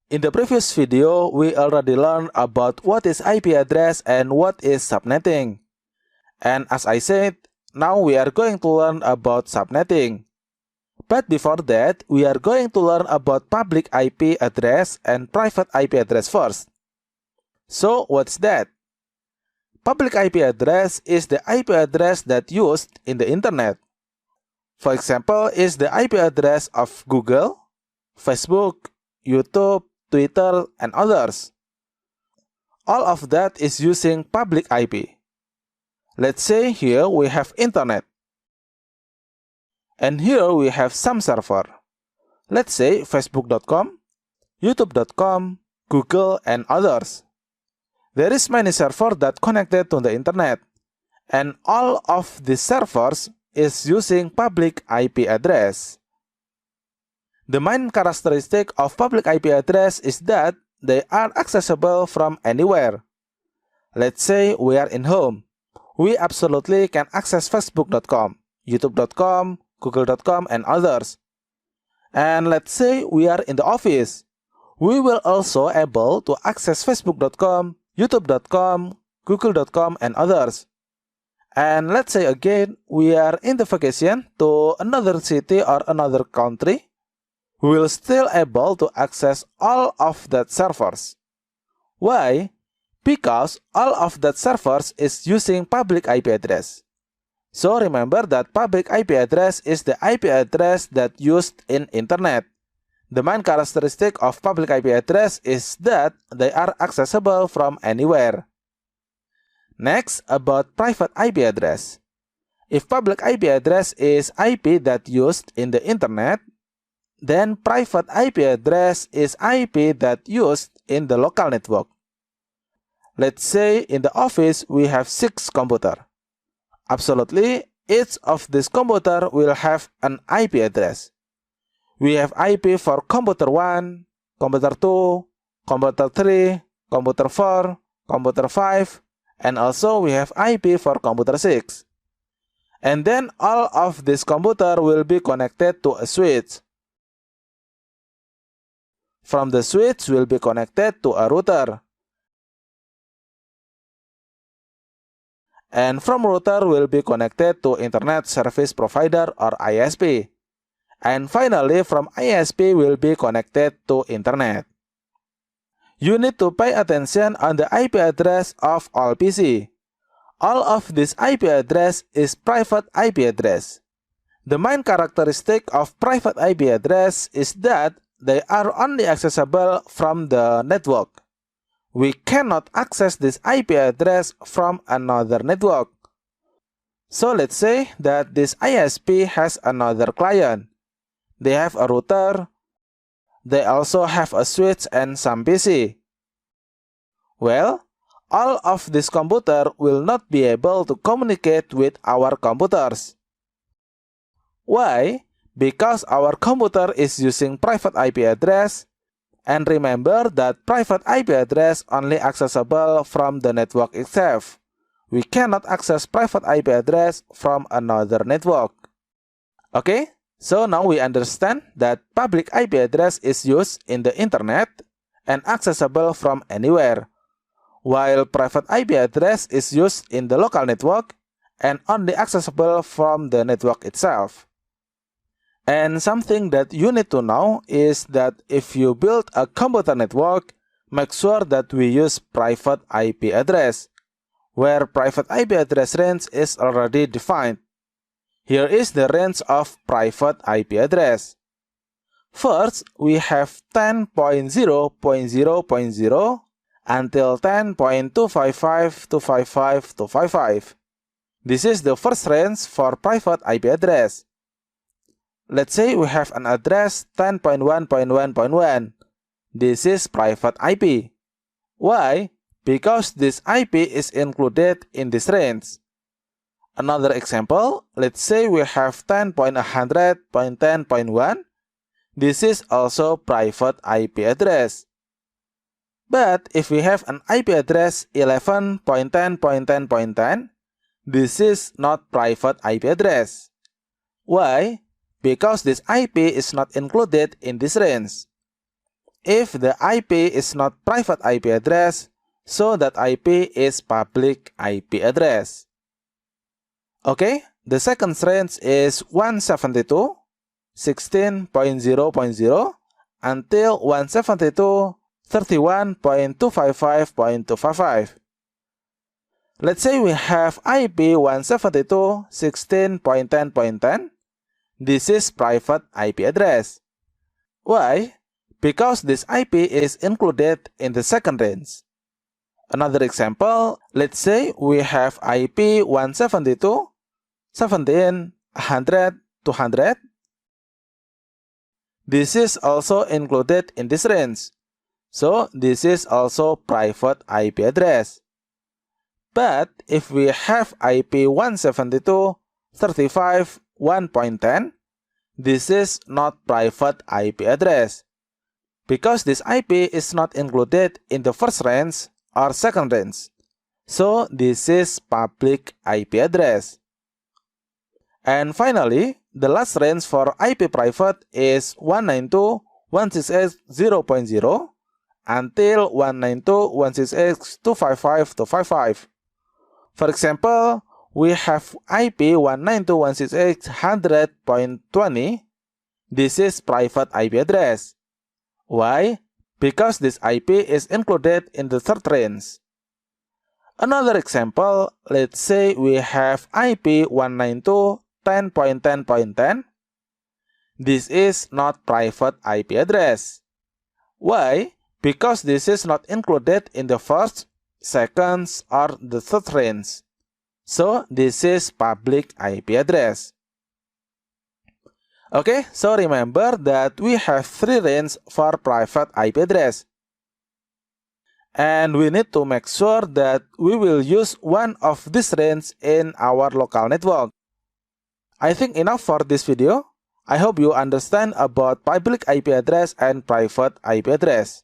In the previous video, we already learned about what is IP address and what is subnetting. And as I said, now we are going to learn about subnetting. But before that, we are going to learn about public IP address and private IP address first. So, what's that? Public IP address is the IP address that used in the internet. For example, is the IP address of Google, Facebook, YouTube, Twitter, and others. All of that is using public IP. Let's say here we have internet. And here we have some server. Let's say facebook.com, youtube.com, Google, and others. There is many servers that connected to the internet. And all of these servers is using public IP address. The main characteristic of public IP address is that they are accessible from anywhere. Let's say we are in home. We absolutely can access facebook.com, youtube.com, google.com, and others. And let's say we are in the office. We will also able to access facebook.com, youtube.com, google.com, and others. And let's say again we are in the vacation to another city or another country. We will still able to access all of that servers. Why? Because all of that servers is using public IP address. So remember that public IP address is the IP address that used in internet. The main characteristic of public IP address is that they are accessible from anywhere. Next, about private IP address. If public IP address is IP that used in the internet, then private IP address is IP that used in the local network. Let's say in the office we have 6 computers. Absolutely, each of these computers will have an IP address. We have IP for computer 1, computer 2, computer 3, computer 4, computer 5, and also we have IP for computer 6. And then all of these computers will be connected to a switch. From the switch will be connected to a router. And from router will be connected to Internet Service Provider or ISP. And finally, from ISP will be connected to Internet. You need to pay attention on the IP address of all PC. All of this IP address is private IP address. The main characteristic of private IP address is that they are only accessible from the network. We cannot access this IP address from another network. So let's say that this ISP has another client. They have a router. They also have a switch and some PC. Well, all of this computer will not be able to communicate with our computers. Why? Because our computer is using private IP address, and remember that private IP address only accessible from the network itself. We cannot access private IP address from another network. Okay, so now we understand that public IP address is used in the internet and accessible from anywhere, while private IP address is used in the local network and only accessible from the network itself. And something that you need to know is that if you build a computer network, make sure that we use private IP address, where private IP address range is already defined. Here is the range of private IP address. First, we have 10.0.0.0 until 10.255.255.255. This is the first range for private IP address. Let's say we have an address 10.1.1.1. This is private IP. Why? Because this IP is included in this range. Another example, let's say we have 10.100.10.1. This is also private IP address. But if we have an IP address 11.10.10.10, this is not private IP address. Why? Because this IP is not included in this range. if the IP is not private IP address, so that IP is public IP address. Okay, the second range is 172.16.0.0 until 172.31.255.255. Let's say we have IP 172.16.10.10. This is private IP address. Why? Because this IP is included in the second range. Another example, let's say we have IP 172.17.100.200. This is also included in this range. So this is also private IP address. But if we have IP 172.35.1.10, this is not private IP address, because this IP is not included in the first range or second range. So this is public IP address. And finally, the last range for IP private is 192.168.0.0 until 192.168.255.255. For example, we have IP 192.168.100.20. This is private IP address. Why? Because this IP is included in the third range. Another example, let's say we have IP 192.10.10.10. This is not private IP address. Why? Because this is not included in the first, second, or the third range. So this is public IP address. Okay, so remember that we have three ranges for private IP address. And we need to make sure that we will use one of these ranges in our local network. I think enough for this video. I hope you understand about public IP address and private IP address.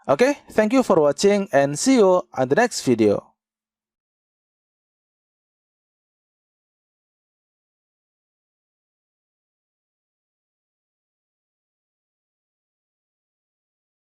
Okay, thank you for watching and see you on the next video.